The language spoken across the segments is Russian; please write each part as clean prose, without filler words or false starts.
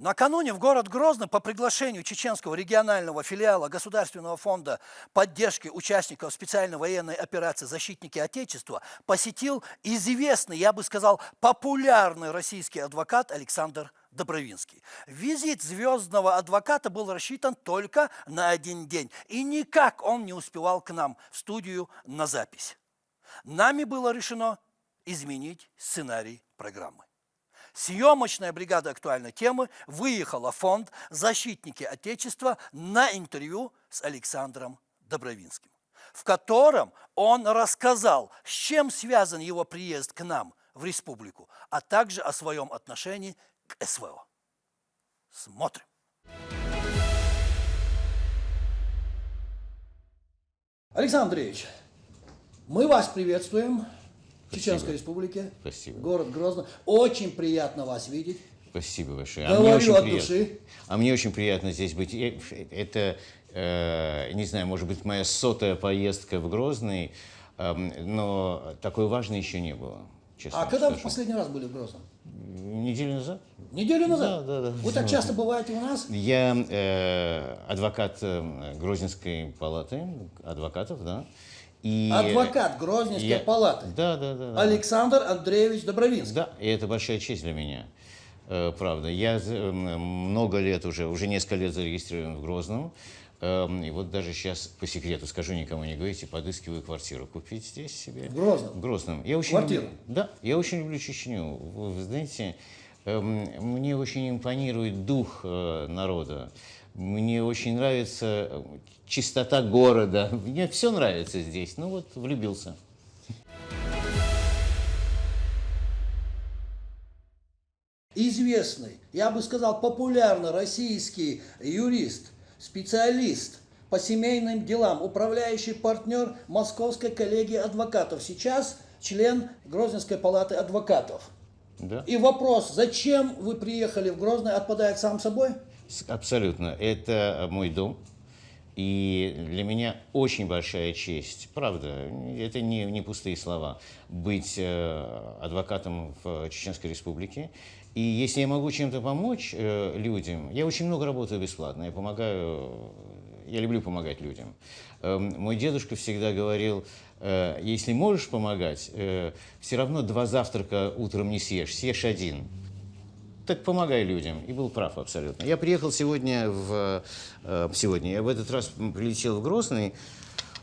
Накануне в город Грозный по приглашению чеченского регионального филиала Государственного фонда поддержки участников специальной военной операции «Защитники Отечества» посетил известный, я бы сказал, популярный российский адвокат Александр Добровинский. Визит звездного адвоката был рассчитан только на один день, и никак он не успевал к нам в студию на запись. Нами было решено изменить сценарий программы. Съемочная бригада актуальной темы выехала в фонд «Защитники Отечества» на интервью с Александром Добровинским, в котором он рассказал, с чем связан его приезд к нам в республику, а также о своем отношении к СВО. Смотрим. Александр Андреевич, мы вас приветствуем. Чеченской Республике, Спасибо. Город Грозный. Очень приятно вас видеть. Спасибо большое. Говорю от души. А мне очень приятно здесь быть. Это, не знаю, может быть, моя 100-я поездка в Грозный, но такой важной еще не было, честно А когда скажу. вы в последний раз были в Грозном? Неделю назад. Неделю назад? Да. Вы так часто бываете у нас? Я адвокат Грозненской палаты адвокатов, да. И адвокат Грозненской палаты. Да. Александр Андреевич Добровинский. Да, и это большая честь для меня, правда. Я много лет уже несколько лет зарегистрирован в Грозном. И вот даже сейчас, по секрету скажу, никому не говорите, подыскиваю квартиру купить здесь себе. В Грозном? В Грозном. Я очень Квартиру? Да, я очень люблю Чечню. Вы знаете, мне очень импонирует дух народа. Мне очень нравится чистота города. Мне все нравится здесь. Ну вот, влюбился. Известный, я бы сказал, популярный российский юрист, специалист по семейным делам, управляющий партнер Московской коллегии адвокатов, сейчас член Грозненской палаты адвокатов. Да. И вопрос, зачем вы приехали в Грозный, отпадает сам собой? Абсолютно. Это мой дом. И для меня очень большая честь, правда, это не пустые слова, быть адвокатом в Чеченской Республике. И если я могу чем-то помочь людям, я очень много работаю бесплатно, я люблю помогать людям. Мой дедушка всегда говорил, если можешь помогать, все равно 2 завтрака утром не съешь один. Так помогай людям. И был прав абсолютно. Я приехал сегодня я в этот раз прилетел в Грозный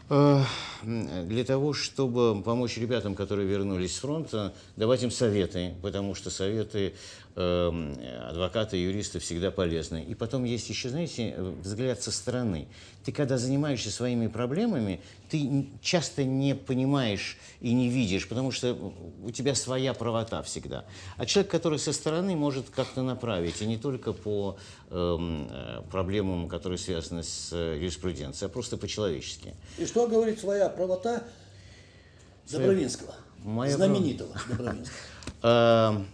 для того, чтобы помочь ребятам, которые вернулись с фронта, давать им советы, потому что советы адвоката и юриста всегда полезны. И потом есть еще, знаете, взгляд со стороны. Ты, когда занимаешься своими проблемами, ты часто не понимаешь и не видишь, потому что у тебя своя правота всегда. А человек, который со стороны, может как-то направить, и не только по проблемам, которые связаны с юриспруденцией, а просто по-человечески. И что говорит своя правота Добровинского, знаменитого Добровинского?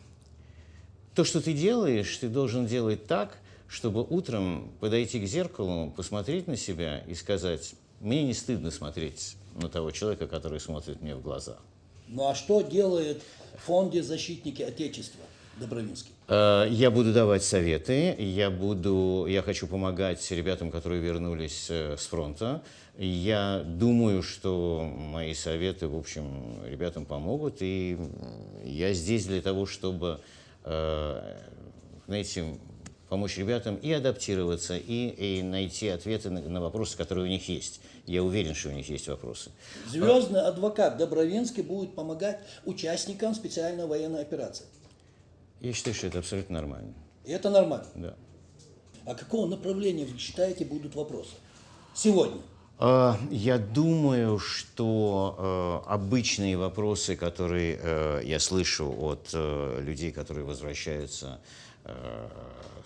То, что ты делаешь, ты должен делать так, чтобы утром подойти к зеркалу, посмотреть на себя и сказать, мне не стыдно смотреть на того человека, который смотрит мне в глаза. Ну а что делает в фонде «Защитники Отечества» Добровинский? Я буду давать советы, я хочу помогать ребятам, которые вернулись с фронта. Я думаю, что мои советы, в общем, ребятам помогут, и я здесь для того, чтобы, знаете, помочь ребятам и адаптироваться, и найти ответы на вопросы, которые у них есть. Я уверен, что у них есть вопросы. Звездный адвокат Добровинский будет помогать участникам специальной военной операции. Я считаю, что это абсолютно нормально. И это нормально? Да. А какого направления, вы считаете, будут вопросы сегодня? Я думаю, что обычные вопросы, которые я слышу от людей, которые возвращаются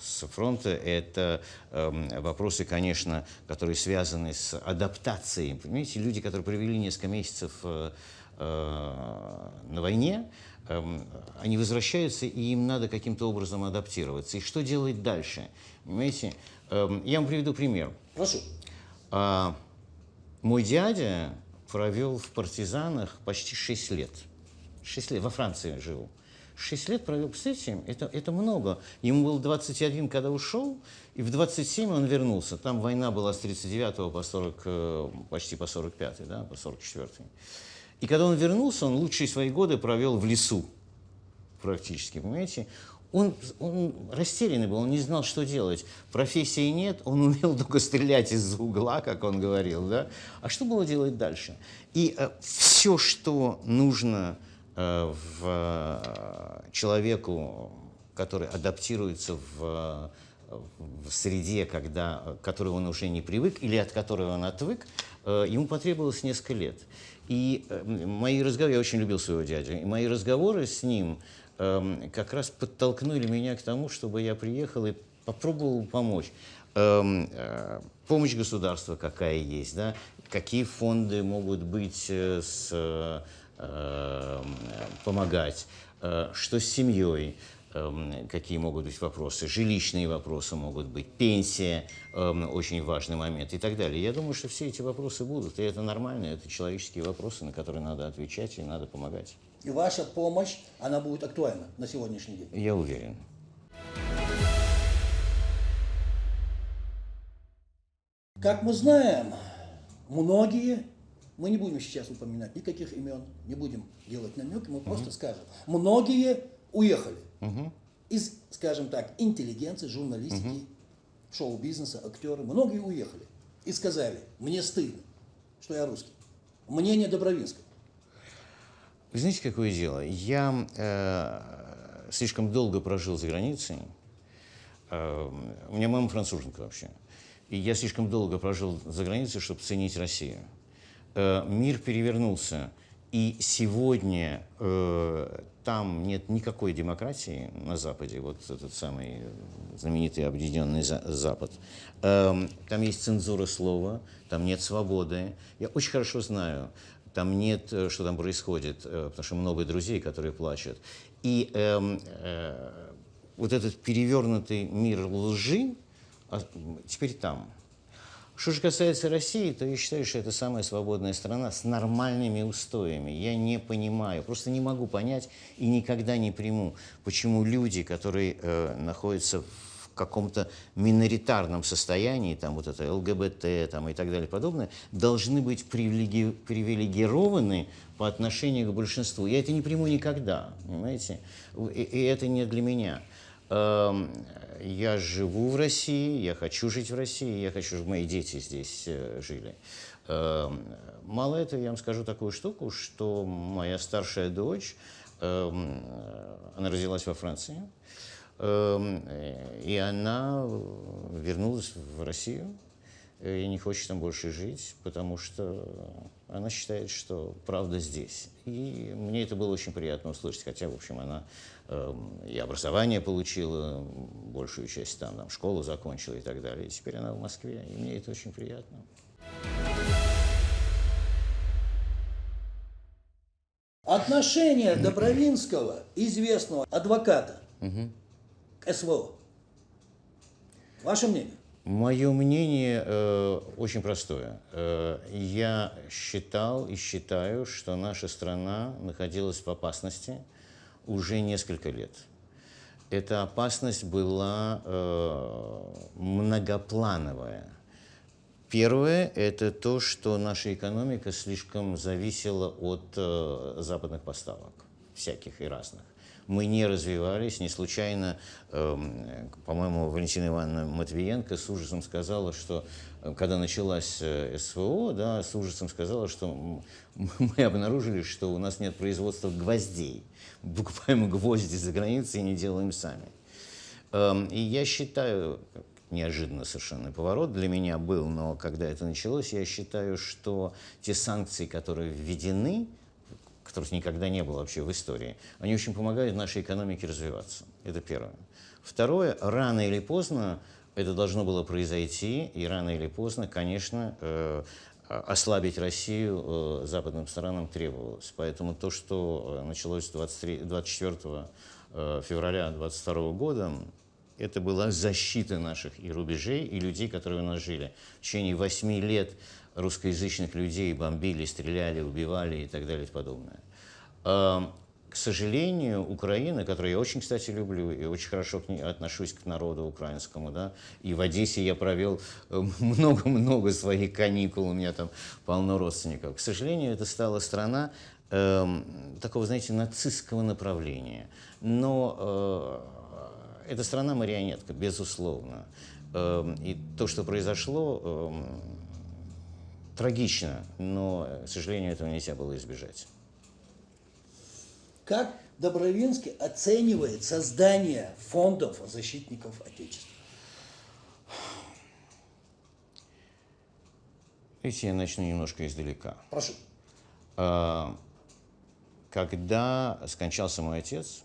с фронта, это вопросы, конечно, которые связаны с адаптацией. Понимаете, люди, которые провели несколько месяцев на войне, они возвращаются, и им надо каким-то образом адаптироваться. И что делать дальше? Понимаете, я вам приведу пример. Прошу. Мой дядя провел в партизанах почти 6 лет. 6 лет. Во Франции жил. 6 лет провел, представляете, это много. Ему было 21, когда ушел, и в 27 он вернулся. Там война была с 39 по 40, почти по 45, да, по 44. И когда он вернулся, он лучшие свои годы провел в лесу практически, понимаете. Он растерянный был, он не знал, что делать. Профессии нет, он умел только стрелять из-за угла, как он говорил, да. А что было делать дальше? И все, что нужно человеку, который адаптируется в среде, к которой он уже не привык или от которой он отвык, ему потребовалось несколько лет. И мои разговоры, я очень любил своего дядю, и мои разговоры с ним как раз подтолкнули меня к тому, чтобы я приехал и попробовал помочь. Помощь государства какая есть, да? Какие фонды могут быть, помогать, что с семьей, какие могут быть вопросы, жилищные вопросы могут быть, пенсия, очень важный момент и так далее. Я думаю, что все эти вопросы будут, и это нормально, это человеческие вопросы, на которые надо отвечать и надо помогать. И ваша помощь, она будет актуальна на сегодняшний день? Я уверен. Как мы знаем, многие, мы не будем сейчас упоминать никаких имен, не будем делать намеки, мы просто скажем, многие уехали из, скажем так, интеллигенции, журналистики, шоу-бизнеса, актеры, многие уехали и сказали, мне стыдно, что я русский. Мнение Добровинского. Вы знаете, какое дело? Я слишком долго прожил за границей. У меня мама француженка вообще. И я слишком долго прожил за границей, чтобы ценить Россию. Мир перевернулся. И сегодня там нет никакой демократии на Западе, вот этот самый знаменитый Объединенный Запад. Там есть цензура слова, там нет свободы. Я очень хорошо знаю, там нет, что там происходит, потому что много друзей, которые плачут. И вот этот перевернутый мир лжи теперь там. Что же касается России, то я считаю, что это самая свободная страна с нормальными устоями. Я не понимаю, просто не могу понять и никогда не приму, почему люди, которые находятся в каком-то миноритарном состоянии, там вот это ЛГБТ там, и так далее подобное, должны быть привилегированы по отношению к большинству. Я это не приму никогда, понимаете? И это не для меня. Я живу в России, я хочу жить в России, я хочу, чтобы мои дети здесь жили. Мало этого, я вам скажу такую штуку, что моя старшая дочь, она родилась во Франции, и она вернулась в Россию и не хочет там больше жить, потому что она считает, что правда здесь. И мне это было очень приятно услышать, хотя, в общем, она и образование получила, большую часть там школу закончила и так далее. И теперь она в Москве, и мне это очень приятно. Отношение Добровинского, известного адвоката, к СВО. Ваше мнение? Мое мнение очень простое. Я считал и считаю, что наша страна находилась в опасности уже несколько лет. Эта опасность была многоплановая. Первое – это то, что наша экономика слишком зависела от западных поставок, всяких и разных. Мы не развивались, не случайно, по-моему, Валентина Ивановна Матвиенко с ужасом сказала, что, когда началась СВО, да, с ужасом сказала, что мы обнаружили, что у нас нет производства гвоздей. Покупаем гвозди за границей и не делаем сами. И я считаю, неожиданно совершенно поворот для меня был, но когда это началось, я считаю, что те санкции, которые введены, которых никогда не было вообще в истории, они очень помогают нашей экономике развиваться. Это первое. Второе, рано или поздно это должно было произойти, и рано или поздно, конечно, ослабить Россию западным странам требовалось. Поэтому то, что началось 24 февраля 2022 года, это была защита наших и рубежей, и людей, которые у нас жили. В течение 8 лет русскоязычных людей бомбили, стреляли, убивали и так далее и подобное. к сожалению, Украина, которую я очень, кстати, люблю и очень хорошо к ней отношусь к народу украинскому, да, и в Одессе я провел много-много своих каникул, у меня там полно родственников. К сожалению, это стала страна такого, знаете, нацистского направления. Но это страна-марионетка, безусловно. И то, что произошло, трагично, но, к сожалению, этого нельзя было избежать. Как Добровинский оценивает создание фондов защитников Отечества? Видите, я начну немножко издалека. Прошу. Когда скончался мой отец,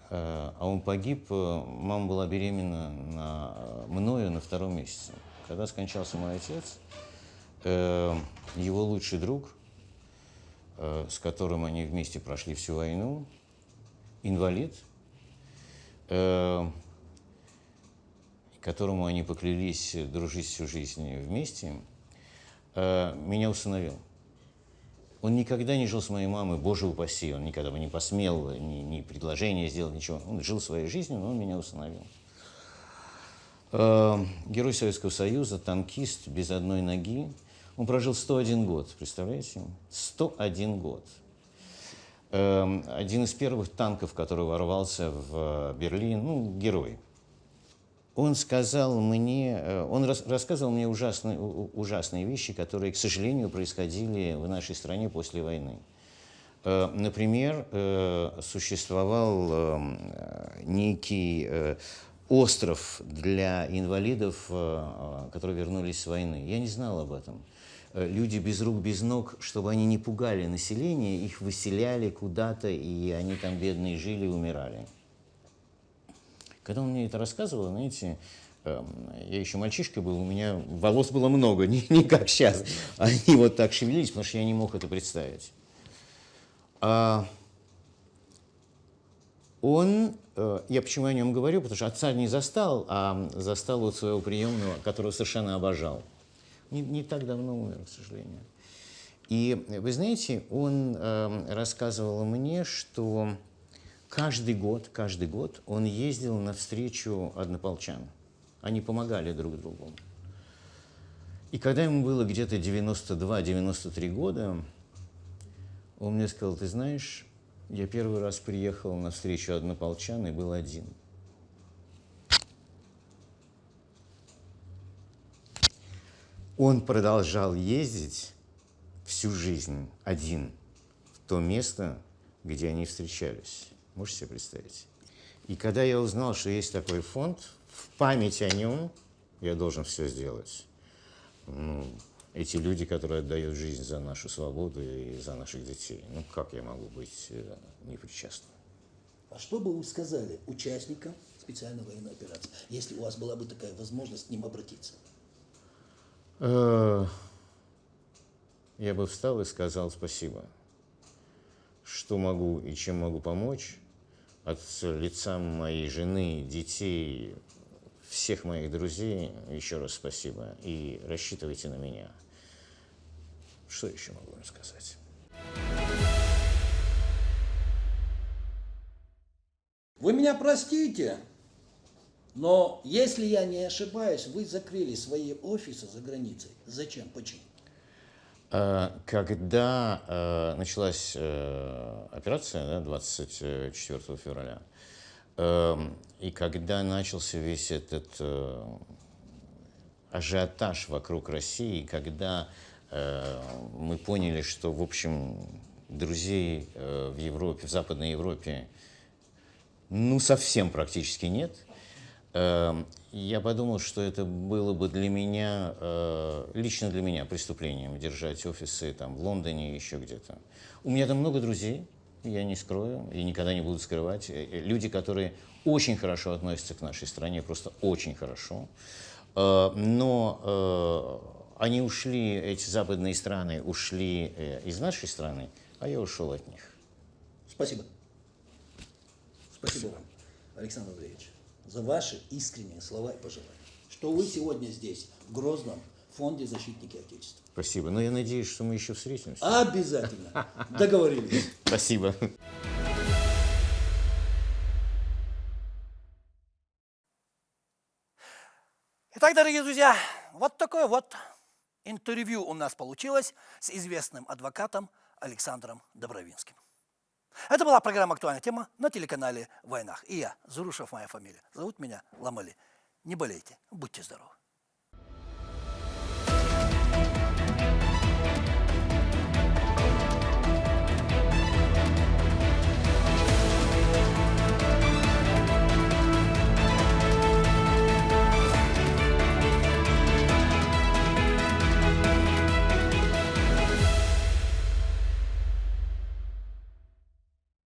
а он погиб, мама была беременна мною на 2-м месяце. Когда скончался мой отец, его лучший друг, с которым они вместе прошли всю войну, инвалид, которому они поклялись дружить всю жизнь вместе, меня усыновил. Он никогда не жил с моей мамой, боже упаси, он никогда бы не посмел ни предложения сделать, ничего. Он жил своей жизнью, но он меня усыновил. Герой Советского Союза, танкист, без одной ноги. Он прожил 101 год, представляете? 101 год. Один из первых танков, который ворвался в Берлин, ну, герой. Он сказал мне, он рассказывал мне ужасные вещи, которые, к сожалению, происходили в нашей стране после войны. Например, существовал некий остров для инвалидов, которые вернулись с войны. Я не знал об этом. Люди без рук, без ног, чтобы они не пугали население, их выселяли куда-то, и они там бедные жили и умирали. Когда он мне это рассказывал, знаете, я еще мальчишкой был, у меня волос было много, не как сейчас. Они вот так шевелились, потому что я не мог это представить. Я почему о нем говорю, потому что отца не застал, а застал вот своего приемного, которого совершенно обожал. Не так давно умер, к сожалению. И вы знаете, он рассказывал мне, что каждый год он ездил навстречу однополчан. Они помогали друг другу. И когда ему было где-то 92-93 года, он мне сказал: ты знаешь, я первый раз приехал навстречу однополчан и был один. Он продолжал ездить всю жизнь один в то место, где они встречались. Можете себе представить? И когда я узнал, что есть такой фонд, в память о нем я должен все сделать. Эти люди, которые отдают жизнь за нашу свободу и за наших детей. Как я могу быть непричастным? А что бы вы сказали участникам специальной военной операции, если у вас была бы такая возможность к ним обратиться? Я бы встал и сказал спасибо. Что могу и чем могу помочь от лица моей жены, детей, всех моих друзей, еще раз спасибо. И рассчитывайте на меня. Что еще могу вам сказать? Вы меня простите, но если я не ошибаюсь, вы закрыли свои офисы за границей. Зачем? Почему? Когда началась операция, 24 февраля, и когда начался весь этот ажиотаж вокруг России, когда мы поняли, что, в общем, друзей в Европе, в Западной Европе, совсем практически нет, я подумал, что это было бы для меня, лично для меня, преступлением держать офисы там в Лондоне и еще где-то. У меня там много друзей, я не скрою и никогда не буду скрывать. Люди, которые очень хорошо относятся к нашей стране, просто очень хорошо. Но они ушли, эти западные страны ушли из нашей страны, а я ушел от них. Спасибо. Спасибо вам, Александр Андреевич, за ваши искренние слова и пожелания. Что вы сегодня здесь, в Грозном, фонде «Защитники Отечества». Спасибо. Но я надеюсь, что мы еще встретимся. Обязательно. Договорились. Спасибо. Итак, дорогие друзья, вот такое вот интервью у нас получилось с известным адвокатом Александром Добровинским. Это была программа «Актуальная тема» на телеканале «Войнах». И я, Зурушев, моя фамилия. Зовут меня Ламали. Не болейте, будьте здоровы.